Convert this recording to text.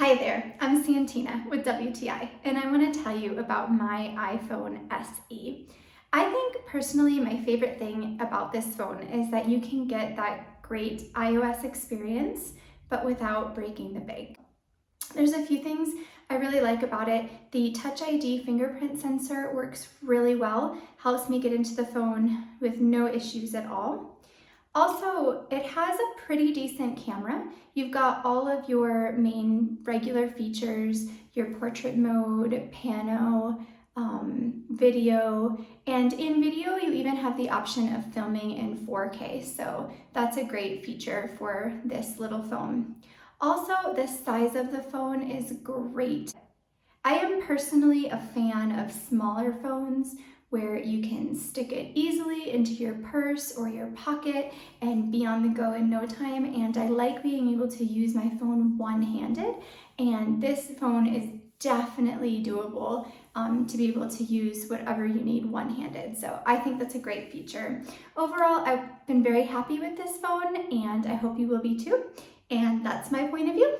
Hi there, I'm Santina with WTI, and I want to tell you about my iPhone SE. I think personally my favorite thing about this phone is that you can get that great iOS experience, but without breaking the bank. There's a few things I really like about it. The Touch ID fingerprint sensor works really well, helps me get into the phone with no issues at all. Also, it has a pretty decent camera. You've got all of your main regular features, your portrait mode, pano, video, and in video you even have the option of filming in 4K, so that's a great feature for this little phone. Also, the size of the phone is great. I am personally a fan of smaller phones where you can stick it easily into your purse or your pocket and be on the go in no time, and I like being able to use my phone one-handed, and this phone is definitely doable to be able to use whatever you need one-handed, so I think that's a great feature. Overall, I've been very happy with this phone and I hope you will be too, and that's my point of view.